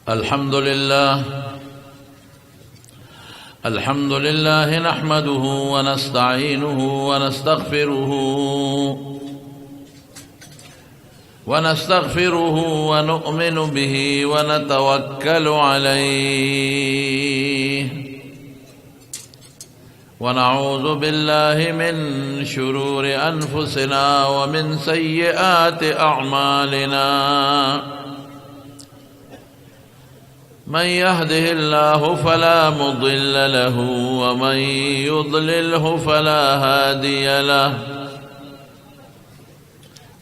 الحمد لله نحمده ونستعينه ونستغفره ونؤمن به ونتوكل عليه ونعوذ بالله من شرور أنفسنا ومن سيئات أعمالنا من يهده الله فلا مضل له ومن يضلله فلا هادي له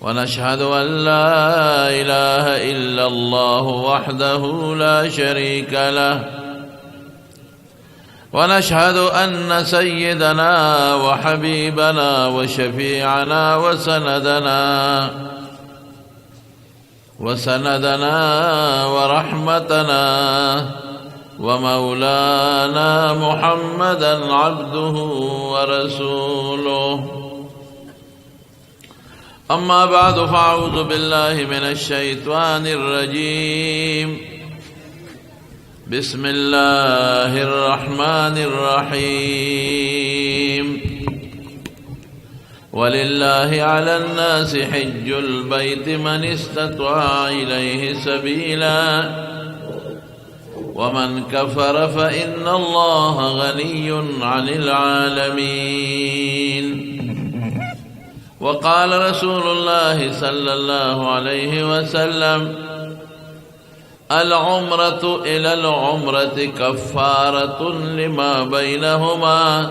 ونشهد أن لا إله إلا الله وحده لا شريك له ونشهد أن سيدنا وحبيبنا وشفيعنا وسندنا ورحمتنا ومولانا محمدا عبده ورسوله أما بعد فأعوذ بالله من الشيطان الرجيم بسم الله الرحمن الرحيم ولله على الناس حج البيت من استطاع إليه سبيلا ومن كفر فإن الله غني عن العالمين وقال رسول الله صلى الله عليه وسلم العمرة إلى العمرة كفارة لما بينهما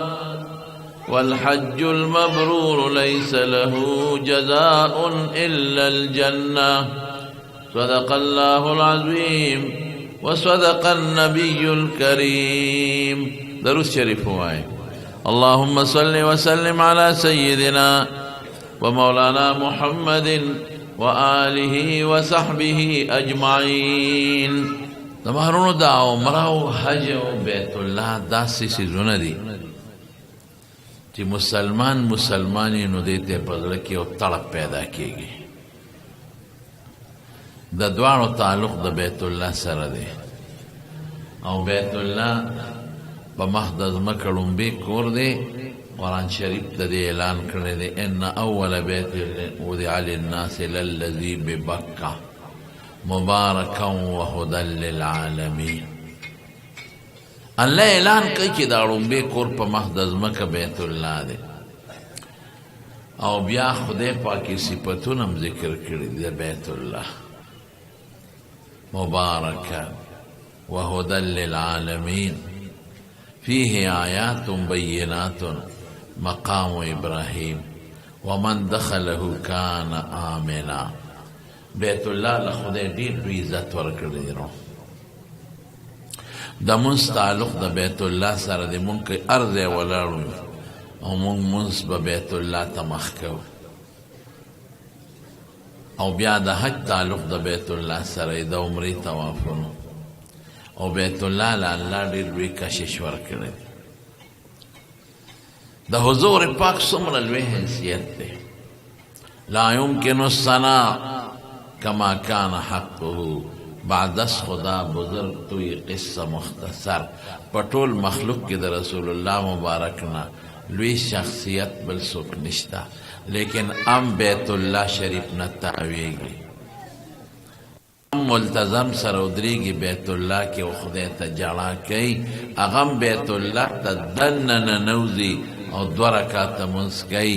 والحج المبرور ليس له جزاء إلا الجنة صدق الله العظيم وصدق النبي الكريم. درود شريف هواي. اللهم صل وسلم على سيدنا ومولانا محمد وآله وصحبه أجمعين. تمہرونو دا عمرہ و حج و بیت اللہ دا سی زونه دی چې مسلمانی نو دیتے پزړه کې او تړپ پیدا کیږي. د دوانو تعلق د بیت الله سره دی او بیت الله په محض مکه لومبي کور دی. قرآن شریف ته دی اعلان کړی دی ان اول بیت وضع للناس للذي ببکه مبارکا وهدى للعالمین. الله اعلان کوي چې دا لومبي کور په محض مکه بیت الله دی او بیا خدای پاکي صفاتونه هم ذکر کړي دی بیت الله مبارکا وهدى للعالمین فيه آیات بینات مقام ابراهیم ومن دخله کان آمنا. بیت الله له خدای ډېر عزت ورکړی نو د مونږ تعلق د بیت الله سره دی. مونږ که هر ځای ولاړو او مونږ مونځ به بیت الله ته مخ کوو او بیا د حج تعلق د بیت الله سره د عمرې طوافونو او بیت الله له الله ډېر لوی کشش ورکړی دی. د حضور پاک څومره لوی حیثیت دی. لا یمکن الثناء کما کان حقه بعد از خدا بزرگ توی قصه مختصر. په ټول مخلوق کې د رسول الله مبارک نه لوی شخصیت بل څوک نشته لیکن ام بیت الله شریف نه تعویږي ملتزم سره ودرېږي بیت الله کې او خدای ته جړا کوي. هغه بیت الله ته دننه ننوځي او 2 رکعاته مونځ کوي.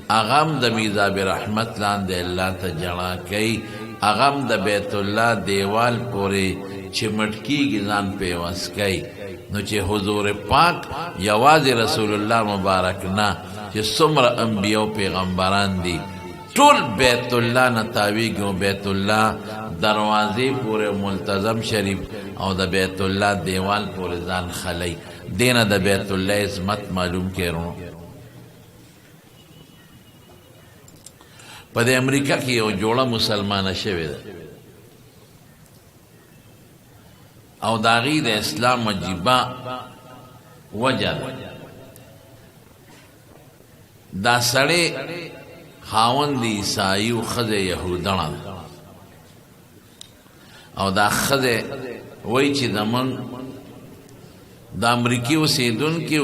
هغه د میزاب رحمت لاندې الله ته جړا کوي. هغه د بیت الله دیوال پورې چې مټکیږي ځان پیوس کوي. نو چې حضور پاک یوازې رسول الله مبارک نه چې څومره انبیا او پیغمبران دي ټول بیت الله نه تاویږي او بیت الله دروازې پورې ملتزم شریف او د بیت الله دیوال پورې ځان خلی. دینه د بیت الله عظمت معلوم کړو. په د امریکا کې یو جوړه مسلمانه شوې ده او د هغې د اسلام عجیبه وجه ده. دا سړی خاوند د عیسایي او ښځه یهودڼه ده او دا ښځه وای چې زمونږ د امریکې اوسېدونکي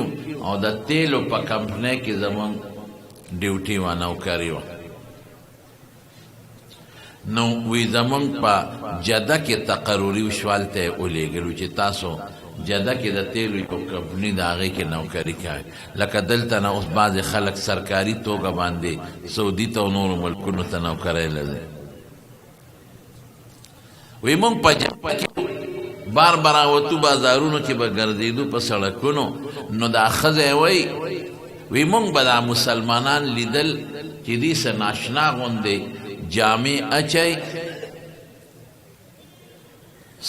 او د تیلو په کمپنۍ کې زمونږ ډیوټي وه نوکري وه نو وی زمونږ په جده کې تقرري شوال ته یې ولېږلو چې تاسو جده کې د تیلو یو کمپني د هغې کې نوکري کوئ لکه دلته نه اوس بعضې خلک سرکاري توګه باندې سعودي ته او نورو ملکونو ته نوکرۍ لځي وی مونږ په جده کې بار براوتو بازارونو کې به ګرځېدو په سړکونو نو دا ښځی وی مونږ به دا مسلمانان لیدل چې دې څه ناشنا غوندې جامې اچئ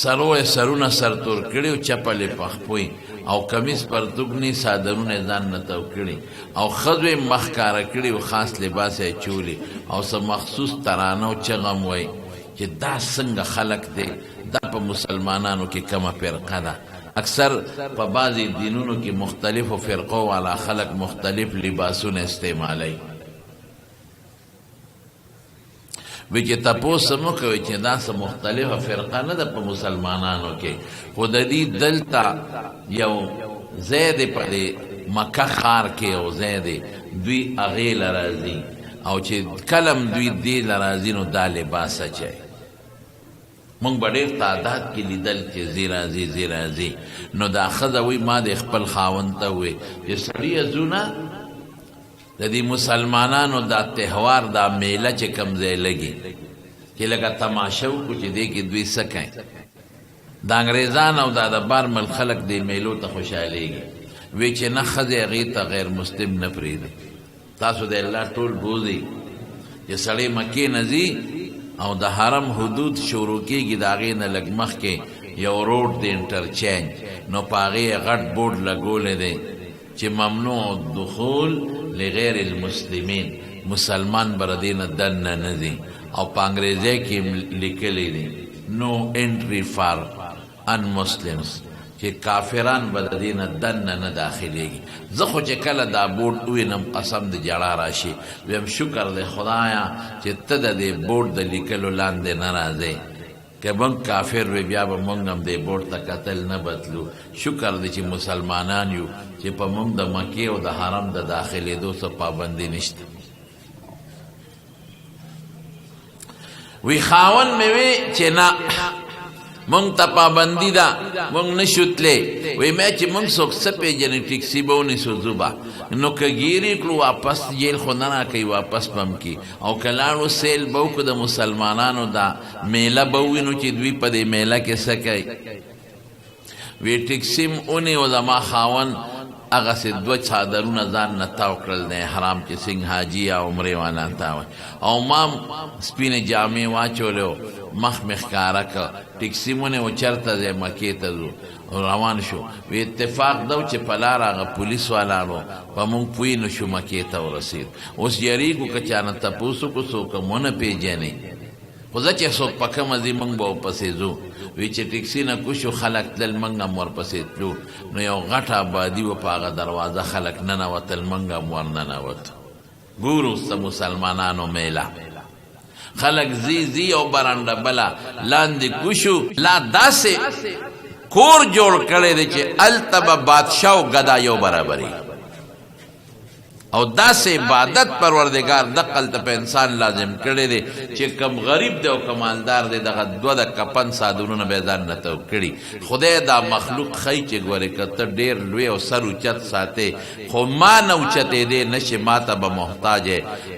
سرونه سرتور کړي او چپلې پخپوي او کمیس پرتوګني صادرونه ځان نه تو کړي او ښځو یې مخ ښکاره کړي او خاص لباس یې چولي او څه مخصوص ترانه او چغم وایي چې دا څنګه خلق دی دا په مسلمانانو کې کمه فرقه ده اکثر په بعضې دینونو کې مختلفو فرقو والا خلق مختلف لباسونه استعمالوي وی چې تپوس مو کوي چې دا څه مختلفه فرقه نه ده په مسلمانانو کې خو د دې دلته یو ځای دی په دې مکه ښار کې یو ځای دی دوی هغې له راځي او چې کلم دوی دې له راځي نو دا لباس اچوي مونږ به ډېر تعداد کې لیدل چې ځي راځي نو دا ښځه وایي ما د خپل خاوند ته ووایي چې سړیه ځو نه د دې مسلمانانو دا تهوار دا میله چې کوم ځای لګي چې لکه تماشه وکړو چې دې کې دوی څه کوي د انګریزان او دا د بار ملک خلک دې میلو ته خوشحالیږي وی چې نه ښځې هغې ته غیر مسلم نه پرېږدي تاسو د الله ټول بوځئ چې سړی مکې نه ځي او د حرم حدود شروع کېږي د هغې نه لږ مخکې یو روډ د انټرچینج نو په هغې یې غټ بورډ لګولی دی چې ممنوع الدخول لغیر المسلمین مسلمان به د دې نه دننه نه ځي او په انګریزۍ کې لیکلی دی نو انټري فار ان مسلمس چې کافران به د دې نه دننه نه داخلیږي زه خو چې کله دا بورډ ووینم قسم د جړا راشي ویم شکر دی خدایه چې ته د دې بورډ د لیکلو لاندې نه راځې که موږ کافر وی بیا به موږ هم دې بورډ ته کتل نه بدلو شکر دی چې مسلمانان یو چې په موږ د مکې او د حرم د داخلېدو څه پابندي نشته وی خاون مې وی چې نه مونږ ته پابندي ده مونږ نشو تللی وی مې چې مونږ څوک څه پېژنې ټیکسي به ونیسو ځو به نو که ګیرې کړو واپس جیل خو نه راکوي واپس به هم کي او که لاړو سیل به وکړو د مسلمانانو دا میله به ووینو چې دوی په دې میله کې څه کوي وی ټیکسي م ونیو زما خاوند هغسې دوه څادرونه ځان نه تاو کړل د احرام چې څنګه حاجي یا عمرې والا ته وایي او ما سپینې جامې واچولې مخ مې ښکاره کړه ټیکسي مونې و چېرته دی مکې ته ځو روان شو وی اتفاق ده چې په لار هغه پولیس والاړو په مونږ پوی نه شو مکې ته ورسېد اوس یریږو که چا نه تپوس وکړو څوک هم ونه پېژنې خو زه چې څوک په کومه ځي مونږ به ورپسې ځو وی چې ټیکسي نه کوشو خلک تلل مونږ هم ورپسې تلو نو یو غټه آبادي وه په هغه دروازه خلک ننوتل مونږ هم ورننوتو ګورو اوس د مسلمانانو میله خلق زی او برانډه بلا لاندې کوشو لا داسې کور جوړ کړی دی چې هلته به بادشاه او ګدا یو برابري او داسې عبادت پروردګار دقلته په انسان لازم کړی دی چې کم غریب دی او کمالدار دی دغه دوه د کپن صادرونه به یې ځان نه تو کړي خدای دا مخلوق ښیي چې ګورې که ته ډېر لوی او سر اوچت ساتې خو ما نه اوچتېدې نشې ما ته به محتاج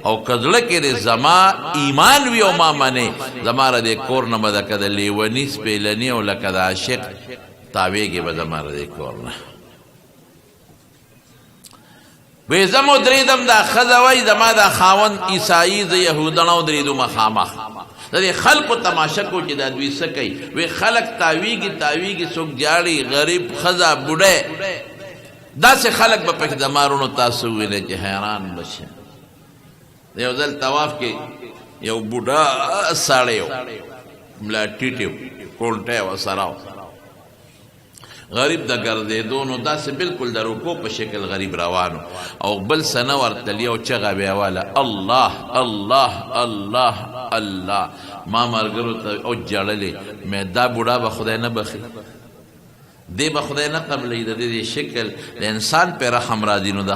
او که زړه کې دی زما ایمان وي او ما منې زما له دې کور نه به لکه د لیوني سپېلني او لکه د عاشق تاویږي به زما له دې کور نه وی زم ودرېدم دا ښځه وایي زما دا خاوند عیسایي زه یهودان ودرېدو مخامخ د دې خلکو تماشه کو چې دا دوی څه کوي وی خلک تاویږي څوک جاړي غریب ښځه بوډۍ داسې خلک به پکې زما وروڼو تاسو وویلی چې حیران به شي یو ځل طواف کې یو بوډا سړی و ملا ټیټې کونټی ورسره غریب د ګرځېدو نو داسې بلکل د رکو په شکل غریب روانو او بل څه نه ورتل یو چغه بیا واله الله الله الله الله ما ملګرو ته او جړلې مې دا بوډا به خدای نه بخي دی به خدای نه قبلوي د دې شکل د انسان پې رحم راځي نو د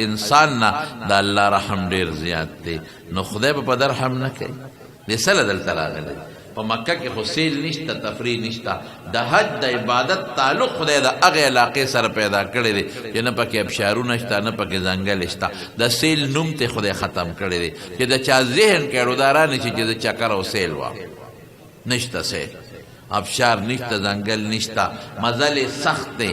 انسان نه د الله رحم ډېر زیات دی نو خدای به په در رحم نه کوي دې سله دلته راغلی په مکه کې خو سیل نشته تفریح نشته د حج د عبادت تعلق خدای د هغې علاقې سره پیدا کړی دی چې نه پکې ابشارونه شته نه پکې ځنګل شته د سیل نوم ته خدای ختم کړی دی چې د چا ذهن کې اړوداره نه شي چې د چکر او سیل وا نشته سیل ابشار نشته ځنګل نشته مزل سخت دی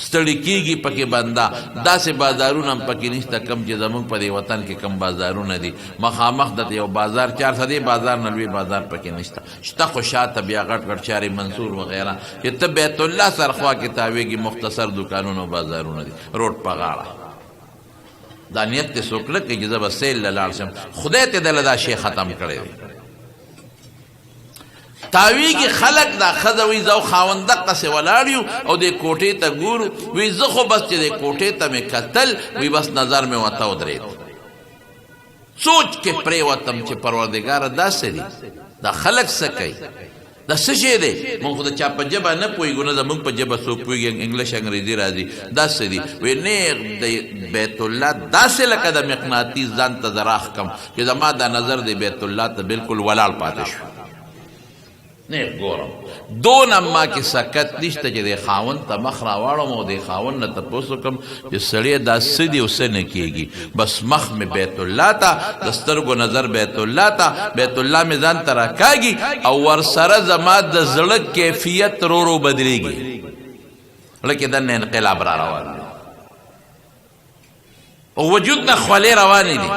ستړي کېږي پکې بنده داسې بازارونه هم پکې نشته کم چې زموږ په دې وطن کې کم بازارونه دي مخامخ د یو بازار 400 بازار نه لوی بازار پکې نشته شته خو شاته بیا غټ غټ شاري منصور وغیره چې ته بیت الله سره خوا کې تاویږي مختصر دکانونه او بازارونه دي روډ په غاړه دا نیت دې څوک نه کوي چې زه به سیل له لاړ شم خدای ته دله دا شی ختم کړی دی تاویږي خلک دا ښځه وي زه او خاوند دقسې ولاړ یو او دې کوټې ته ګورو وی زه خو بس چې دې کوټې ته مې کتل وی بس نظر مې ورته ودرېد سوچ کې پرېوتم چې پروردګاره داسې دي دا خلک څه کوي دا څه شی دی مونږ خو د چا په ژبه نه پوهېږو نه زمونږ په ژبه څوک پوهېږي انګلیش انګریزي راځي داسې دي وی نیغ د بیت الله داسې لکه د مقناطیس ځان ته زه راښکم چې زما دا نظر د بیت الله ته بلکل ولاړ پاتې شو نه ګورم دونه ما کې سکت نشته چې د خاوند ته مخ راواړم او د خاوند نه تپوس وکړم چې سړی دا څه دي او څه نه کېږي بس مخ مې بیت الله ته د سترګو نظر بیت الله ته بیت الله مې ځان ته راکاږي او ورسره زما د زړه کیفیت رو رو بدلېږي لکه دننه انقلاب را روان دی او وجود نه خولې روانې دي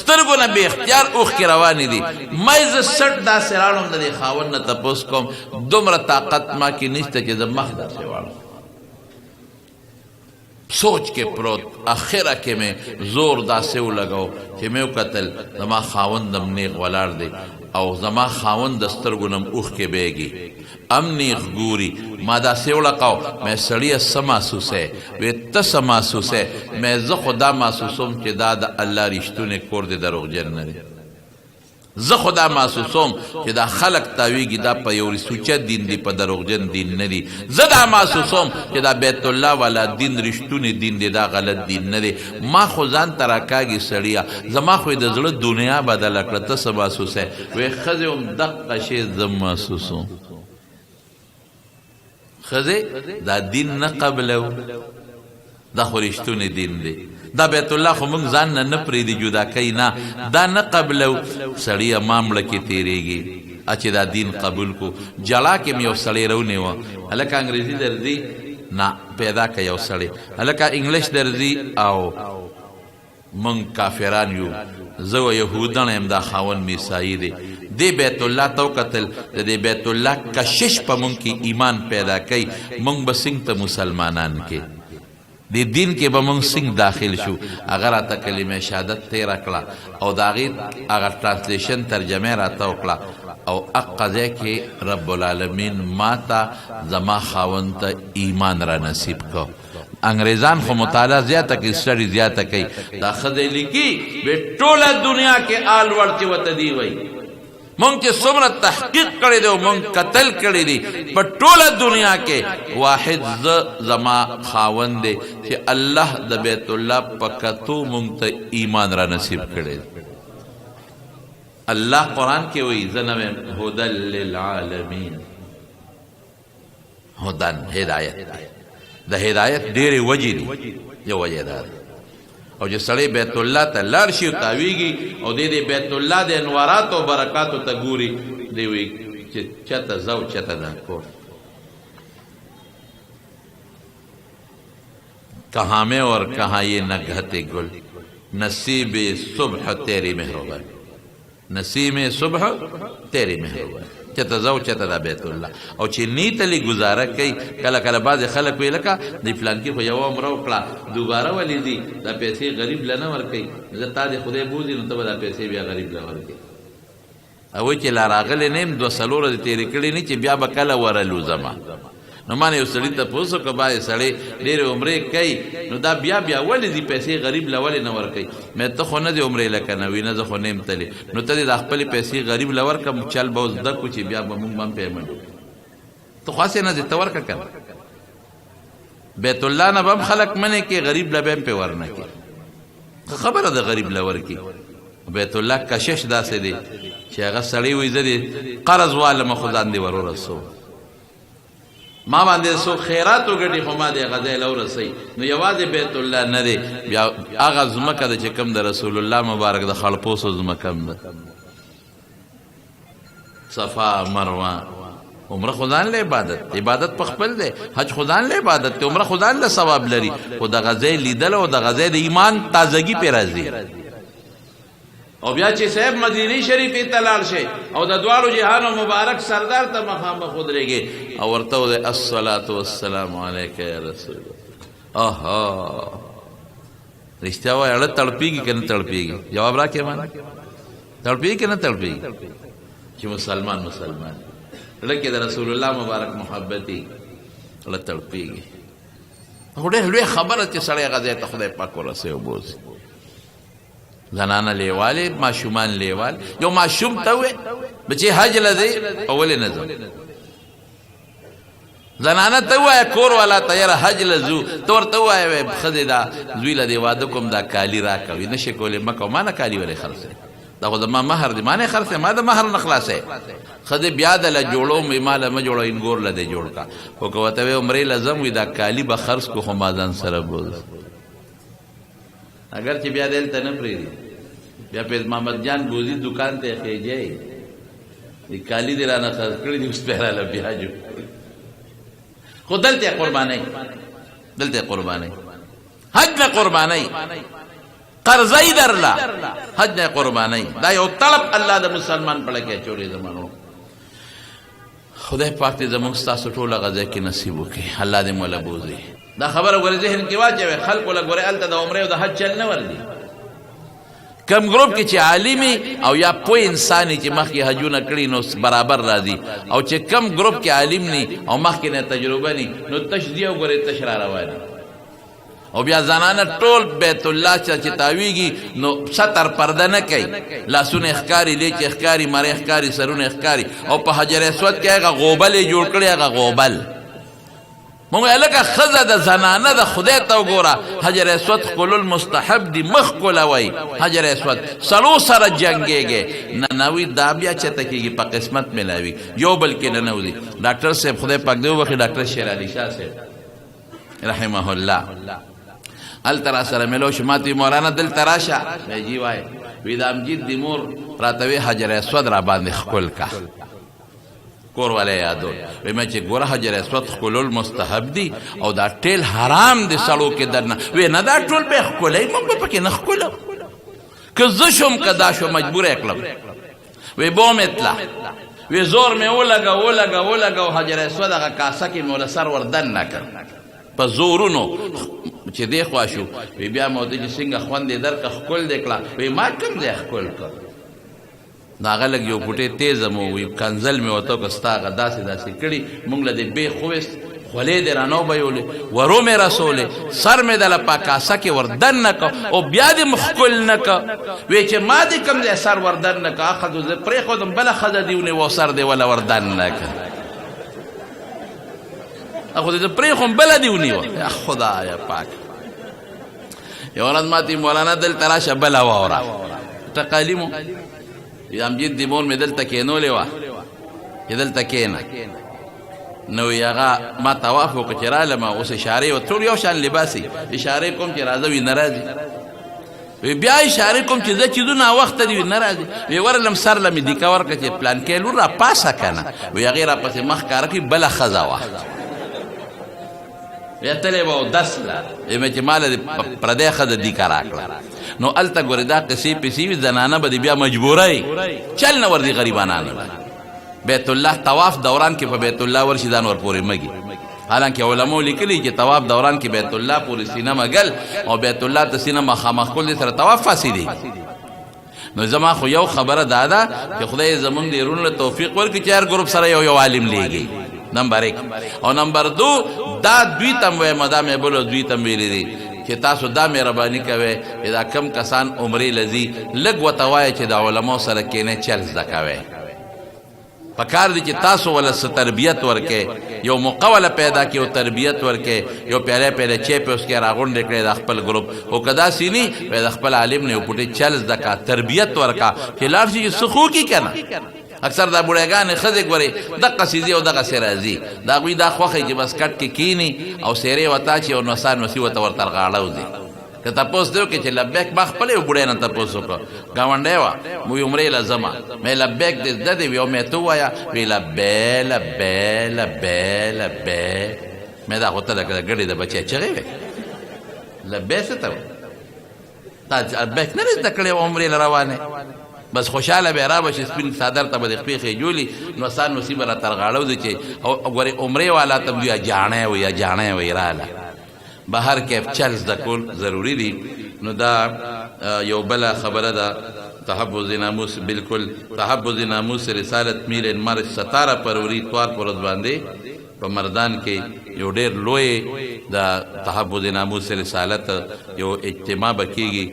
سترګو نه بې اختیار اوښکې روانې دي ما یې زه سټ داسې راړم د دې خاوند نه تپوس کوم دومره طاقت ما کې نشته چې زه مخ داسې واړم سوچ کې پروت اخره کې مې زور داسې ولګو چې مې وکتل زما خاوند هم نیغ ولاړ دی او زما خاوند د سترګو نه هم اوښکې بهېږي ام نیغ ګوري ما داسې ولقاو مې سړیه څه محسوسوې وی ته څه محسوسوې مې زه خو دا محسوسوم چې دا د الله رښتونی کور دی دروغجن نه دی زه خو دا محسوسوم چې دا خلق تاویږي دا په یو سوچه دین دی په دروغجن دین نه دی زه دا محسوسوم چې دا بیت الله والا دین رښتونی دین دی دا غلط دین نه دی ما خو ځان ته راکاږي سړیه زما خو د زړه دنیا بدله کړه ته څه محسوسوې وی ښځې هم دقه شی زه محسوسوم خزه دا دین نه قبلو دا خو رښتونی دین دی دا بیت الله خو موږ ځان نه نه پرېږدي جدا کوي نه دا نه قبلو سړیه ما مړه کې تېرېږي چې دا دین قبول کو جلا کې مې یو سړی رونیوه هلکه انګریزي درځي نه پیدا که یو سړی هلکه انګلیش درځي او موږ کافران یو زه و یهودان یم دا خاوند مې عیسایي دی دی بیت الله ته وکتل د دې بیت الله کشش په مونږ کې ایمان پیدا کوي مونږ به څنګه ته مسلمانان کې دې دین کې به مونږ څنګه داخل شو هغه راته کلمه شهادت تېره کړه او د هغې هغه ټرانسلیشن ترجمه راته وکړه او هغه ځای کې رب العالمین ما ته زما خاوند ته ایمان را نصیب کو انګریزان خو مطالعه زیاته کوي سټډي زیاته کوي دا ښځې لیکي بې ټوله دنیا کې آل وړ چې ورته دی وایي مونږ چې څومره تحقیق کړی دی او مونږ قتل کړی دی په ټوله دنیا کې واحد زما خاوند دی چې الله د بیت الله په کتو مونږ ته ایمان را نصیب کړی دی الله قرآن کې وایي زه نه یم هدن للعالمین هدن هدایت د هدایت ډېرې وجې دي یو وجه دا ده او چې سړی بیت الله ته لاړ شي او تاویږي او دې بیت الله د انواراتو او برکاتو ته ګوري دی وایي چې چته ځه او چته دا کور کہاں میں اور کہاں یہ نگہتے گل نصیب صبح تیری مہربان نصیب صبح تیری مہربان چته ځه او چته دا بیت الله او چې نیتلی ګزاره کوي کله کله بعضې خلک وایي لکه د فلانکي خو یوه عمره وکړه دوباره ولې ځي دا پیسې غریب له نه ورکوي زه تا دې خدای بوځي نو ته به دا پیسې بیا غریب له ورکوي او وایي چې لا راغلی نه یم 2 څلور ورځې تېرې کړې نه چې بیا به کله ورلوزمه نو ما نه یو سړي تپوس وکړ بعضې سړی ډېرې عمرې کوي نو دا بیا ولې دي پیسې غریب له ولې نه ورکوي مې ته خو نه دې عمرې لکه نه وي نه زه خو نه یم تللی نو ته دې دا خپلې پیسې غریب له ورکړه چل به زده کړو چې بیا به مونږ به هم پیمنټ ته خو هسې نه دې ته ورکړه که نه بیت الله نه به هم خلک منې کې غریب له به هم پې ورنه کړي خبره ده غریب له ورکړي بیت الله کشش داسې دی چې هغه سړی وایي زه دې قرض والمه خو ځان دې ور ورسوم ما باندې څو خیرات وګټي خو ما دې هغه ځای له ورسوي نو یوازې بیت الله نه دی بیا هغه ځمکه ده چې کوم د رسول الله مبارک د خړپوسو ځمکه هم ده صفا مروه عمره خدان له عبادت په خپل دی حج خدان له عبادت دی عمره خدان له ثواب لري خو د غزې لیدل او د غزې د ایمان تازگی پې راځي او بیا چې صاحب مدینه شریفې ته لاړ شي او د دواړو جهانو مبارک سردار ته مخامخ ودرېږي او ورته ووایي الصلاة والسلام علیک یا رسول الله آها رښتیا وایي اړه تړپېږي که نه تړپېږي جواب راکړې مانا تړپېږي که نه تړپېږي چې مسلمان زړه کې د رسول الله مبارک محبت وي اړه تړپېږي خو ډېر لوی خبره چې سړی هغه ځای ته خدای پاک ورسوي وبوځي زنانه لیوالی ماشومان لیوال یو ماشوم ته وې بچې حج له ځې او ولې نه ځم زنانه ته ووایه کور والا ته یاره حج له ځو ته ورته ووایه ښځې دا زوی له دې واده کوم دا کالي راکوي نه شي کولی مه کوه ما نه کالي ولې خرڅوې دا خو زما مهر دی ما نه خرڅوې ما د مهر نه خلاصوې ښځې بیا د له جوړوم ما له مه جوړوه انګور له دې جوړ کا خو که ورته وې عمرې له ځم وي دا کالي به خرڅ کړو خو ما ځان سره بوز اگر چې بیا دلته نه پرېږدي بیا پیر محمد جان بوزي دکان ته خېجئ د کالي دې رانه خرڅ کړي دي اوس پهراله بیا جوړ خو دلته قربانۍ حج نه قربانۍ قرضۍ درله حج نه قربانۍ دا یو طلب الله د مسلمان په لکه چورې زمانو خدای پاک دې زموږ ستاسو ټول هغه ځای کې نصیب وکړي الله دې مولا بوزي دا خبره ګورې ذهن کې واچوي خلکو له ګورې هلته د عمرې او د حج چل نه ورځي کم گروپ کې چې عالمي او یا پوه انسان چې مخکې حجونه کړي نو برابر راځي او چې کم گروپ کې عالم ني او مخکې نه تجربه ني نو تش دی او ګورې تش را رواني او بیا زنانه ټول بیت الله چې تاویږي نو ستر پرده نه کوي لاسونه ښکاري لیچې ښکاري مرې ښکاري سرونه ښکاري او په حجر اسود کې هغه غوبل یې جوړ کړی هغه غوبل مونږ لکه ښځه د زنانه د خدای ته وګوره حجر اسود ښکلل مستحب دي مخ ښکلوئ حجر اسود سلو سره جنګېږي ننوي دا بیا چېرته کېږي په قسمت میلاوي یو بل کې ننوځي ډاکټر صاحب خدای پاک دې وبخي ډاکټر شیر علي شاه صاحب رحمه الله هلته را سره میلو شو ما ته مولانا دلته راشه جی وایي وی د امجید د مور راته وی حجر اسود را باندې ښکل کا کور والا یادول وی ما چې ګوره حجر اسود ښکلول مستحب دي او دا ټیل حرام دي سړو کې درنه وی نه دا ټول به ښکلی موږ به پکې نه ښکلو که زه شوم که دا شو مجبوره یې کړم وی بوم اطلاع وی زور مې ولګه حجر اسود هغه کاسه کې مې وله سر وردن نه کړ په زورونو چې دی خوا شو وی بیا مې ورته چې څنګه خوند یې درکړه ښکل دې کړه وی ما کوم ځای ښکل کړ د هغه لږ یو ګوټې تیزه مو وي کنزل مې ورته وکړه ستا هغه داسې کړي مونږ له دې بیخ وویست خولې دې رانه وبیولې ورو مې رسولې سر مې دله په کاسه کې وردن نه کړ او بیا دې مې ښکل نه کړ وی چې ما دې کوم ځای سر وردن نه کړ ښځو زه پرېښودم بله ښځه دې ونیوه او سر دې وله وردن نه کړ خو دې پرېښوم بله دې ونیوه خدایه پاک یو ورځ ما ته مولانا دلته راشه بله واوره ټقالي مو امجید د مور مې دلته کېنولې وه چې دلته کېنه نو هغه ما طواف وکړه چې رالم اوس اشارې و ټول یو شان لباسي اشارې کوم چې راځه وي نه راځي وی بیا اشارې کوم چې زه چې دو ناوخته دي وي نه راځي وی ورلم سر له مې دیکه ورکړه چې پلان کې لور را پاسه که نه وی هغې را پسې مخ کاره کړي بله ښځه وه بیا تلې به اودس له ویمه چې ما له پردی ښځه دیکه راکړه نو هلته ګورې دا قصې پسې وي زنانه به دې بیا مجبوره چل نه ورځي غریبانانو بیت الله طواف دوران کې په بیت الله ورشي ځان ورپورې مږي حالانکه علماو لیکلي چې طواف دوران کې بیت الله پورې سینه مګل او بیت الله ته سینه مخامخ کول دې سره طواف فاسدي نو زما خو یو خبره دا ده چې خدای زمونږ د یرونو له توفیق ورکړي چې هر ګروپ سره یو عالم لیږي نمبر 1 او نمبر 2 دا دوی تم وای مدام بولو دوی تم ویلې دي چې تاسو دا مهرباني کوئ چې دا کم کسان عمرې لذي لږ ورته وایه چې د علماو سره کینې چل زده کوئ پکار دی چې تاسو ولا څه تربیت ورکې یو موقع ولا پیدا کړي او تربیت ورکې یو پیاله پیاله چې په اوس کې راغونډې کړې د خپل ګروپ او کدا سینی د خپل عالم نه پټې چل زده کا تربیت ورکا چې لاړ شي سخو کی کنه اکثر دا بوډاګانې ښځې ګورې دغه سیزي او دغه سې راځي د هغوی دا خوښوي چې بس کټ کې کیني او سیرې ورته اچي او نوسا نوسي ورته ورته غاړه وځي که تپوس دی وکړي چې لبیک ما خپله یو بوډۍ نه تپوس وکړه ګاونډی وه موی عمرې له ځمه مې لبیک دې زده دی وي او مې ته ووایه وی لبې لبې لبې لبې مې دا خو ته لکه د ګډې د بچی چغې وې لبې څه ته وایي تا لبیک نه دی زده کړی وه عمرې له روانې بس خوشحاله به را بشي سپین صدر ته به د خپې خېجولي نوسان نوسي به را تر غاړه وځي چې ګورې عمرې والا ته یا جاڼی وي یا جاڼی وي راله بهر کیف چل زده کول ضروري دي نو دا یو بله خبره ده تحفظ ناموس بالکل تحفظ ناموس رسالت میل مارچ 17 فروری اتوار پر ورځ باندې په مردان کې یو ډېر لوی د تحفظ ناموس رسالت یو اجتماع به کېږي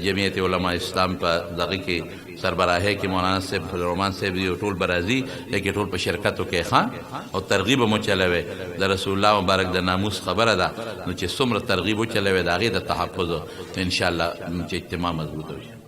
جمعیت علماء اسلام په دغه کې سربراهۍ کې مولانا صاحب فضلالرحمن صاحب دی ټول به راځي لیکن ټول په شرکتو کې ښه او ترغیب مو چلوي د رسول الله مبارک د ناموس خبره ده نو چې څومره ترغیب وچلوي د هغې د تحفظ انشاءالله چې اجتماع مضبوط وي